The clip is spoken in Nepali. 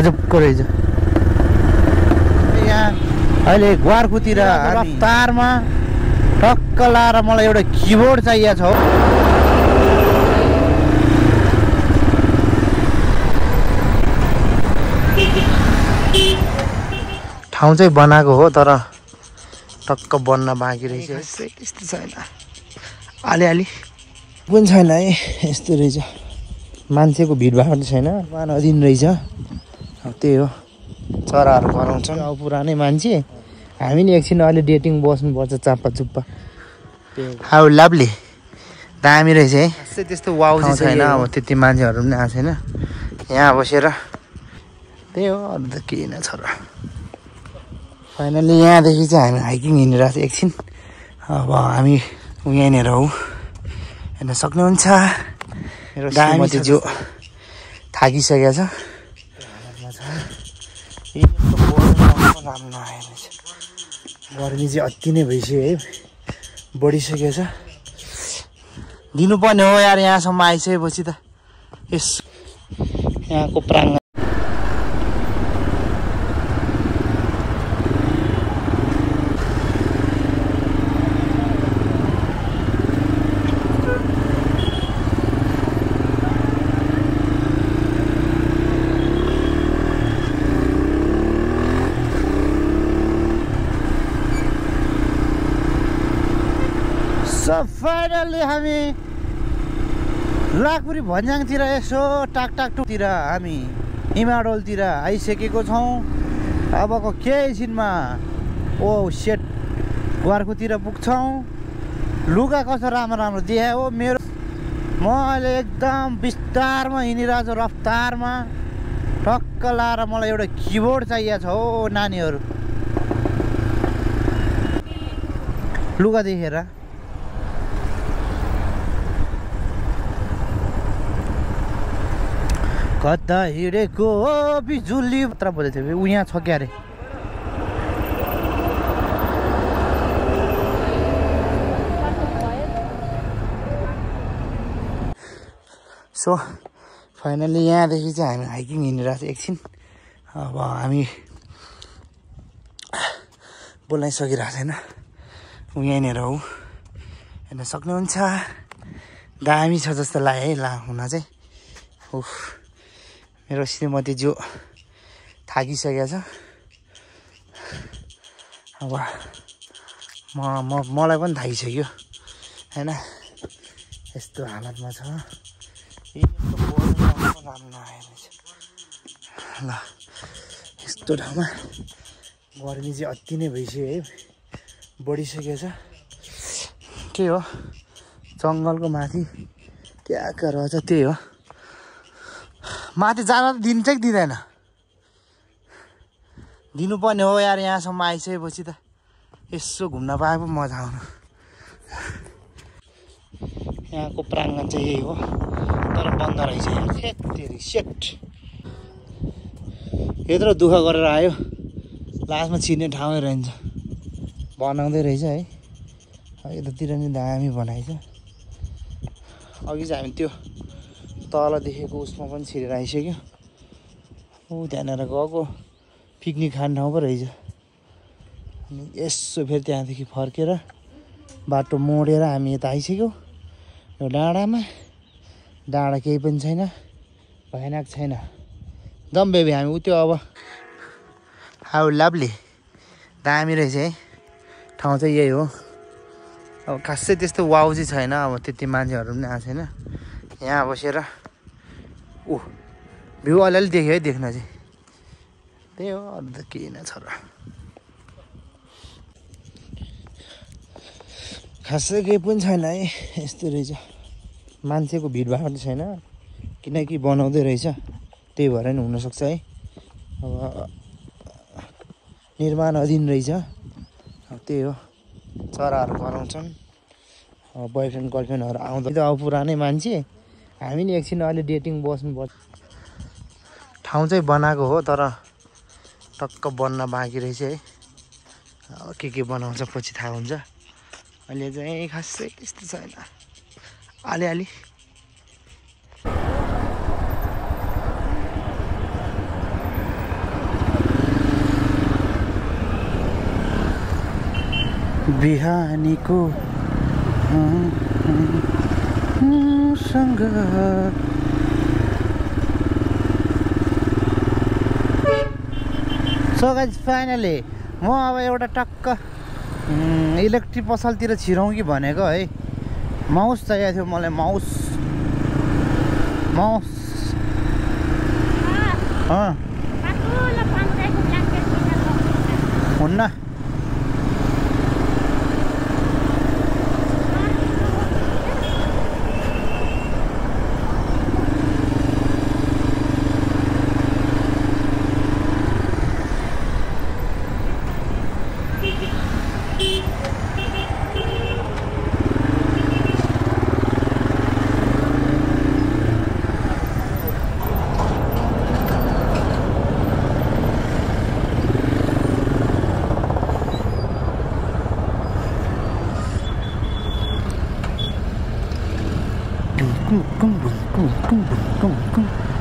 गजबको रहेछ। यहाँ अहिले ग्वारकुतिर रफ्तारमा टक्क लाएर मलाई एउटा किबोर्ड चाहिएको छ हौ। ठाउँ चाहिँ बनाएको हो तर टक्क बन्न बाँकी रहेछ। त्यस्तो छैन, अलिअलि पनि छैन है, यस्तो रहेछ। मान्छेको भिडभाड छैन, नदिन रहेछ। अब त्यही हो, चराहरू कराउँछन्। अब पुरानै मान्छे, हामी नि एकछिन अहिले डेटिङ बस्नुपर्छ चाप्पा चुप्पा। हाउ लभली, दामी रहेछ है। त्यस्तो वाउ चाहिँ छैन, अब त्यति मान्छेहरू पनि आएको छैन। यहाँ बसेर त्यही हो, अरू त केही न छ र। फाइनल्ली यहाँदेखि चाहिँ हामी हाइकिङ हिँडिरहेको छ एकछिन। अब हामी यहाँनिर हौ, हेर्न सक्नुहुन्छ मेरो श्रीमती जो थाकिसकेको छ। गर्मी चाहिँ अति नै भइसक्यो है, बढिसकेको छ। दिनुपर्ने हो यार, यहाँसम्म आइसकेपछि त। यस यहाँको प्राङ्गण फाइनल्ली हामी लाखपुरी भन्ज्याङतिर यसो टाकटाकतिर हामी हिमाडोलतिर आइसकेको छौँ। अबको केही छिनमा ओ सेट ग्वारकुतिर पुग्छौँ। लुगा कस्तो राम्रो राम्रो देखायो हो मेरो। म अहिले एकदम बिस्तारमा हिँडिरहेको छु, रफ्तारमा टक्क लाएर मलाई एउटा किबोर्ड चाहिएको छ हो नानीहरू। लुगा देखेर कता हिँडेको बिजुली मात्र बोलेको थियो। ऊ यहाँ छ क्या अरे। सो फाइनल्ली यहाँदेखि चाहिँ हामी हाइकिङ हिँडिरहेको छ एकछिन। अब हामी बोल्नै सकिरहेको छैन। ऊ यहाँनिर हौ, हेर्न सक्नुहुन्छ। दामी छ जस्तो लाग्यो है, हुन चाहिँ। उफ, मेरो श्रीमती जो थाकिसकेको छ। अब मलाई पनि थाकिसक्यो होइन, यस्तो हालतमा छ। ल यस्तो ठाउँमा गर्मी चाहिँ अति नै भइसक्यो है, बढिसकेको छ। के हो, जङ्गलको माथि ट्याक्क रहेछ, त्यही हो। माथि जान त दिन्छ कि दिँदैन? दिनुपर्ने हो यार, यहाँसम्म आइसकेपछि त यसो घुम्न पाए पो मजा आउनु। यहाँको प्राङ्गण चाहिँ यही हो, तर बन्द रहेछ यार। तेरि सेट, यत्रो दुःख गरेर आयो, लास्टमा छिर्ने ठाउँै रहन्छ। बनाउँदै रहेछ है, यतातिर नि दामी बनाएछ। अघि चाहिँ हामी त्यो तल देखेको उसमा पनि छिरेर आइसक्यो। ऊ त्यहाँनिर गएको पिकनिक खाने ठाउँ पो रहेछ। अनि यसो फेरि त्यहाँदेखि फर्केर बाटो मोडेर हामी यता आइसक्यौँ यो डाँडामा। डाँडा केही पनि छैन, भयानक छैन। दम बेबी हामी उत्यो अब। हाउ लभली, दामी रहेछ है। ठाउँ चाहिँ यही हो। अब खासै त्यस्तो वाउ चाहिँ छैन, अब त्यति मान्छेहरू पनि आएको छैन। यहाँ बसेर ऊ भ्यू अलिअलि देख्यो है, देख्न चाहिँ त्यही हो, अरू त केही न छ र। खासै केही पनि छैन है, यस्तो रहेछ। मान्छेको भिडभाड छैन, किनकि बनाउँदै रहेछ, त्यही भएर नि हुनसक्छ है। अब निर्माण अधीन रहेछ, अब त्यही हो। चराहरू कराउँछन्, बोयफ्रेन्ड गर्लफ्रेन्डहरू आउँदा त अब पुरानै मान्छे, हामी नि एकछिन अहिले डेटिङ बस्नुपर्छ। ठाउँ चाहिँ बनाएको हो तर टक्क बन्न बाँकी रहेछ है। अब के बनाउँछ पछि थाहा हुन्छ। अहिले चाहिँ खासै त्यस्तो छैन, अलिअलि। बिहानीको सँग सो गाइस फाइनली म अब एउटा टक्क इलेक्ट्रिक पसलतिर छिरौँ कि भनेको है माउस चाहिएको थियो मलाई माउस हुन्न Come on.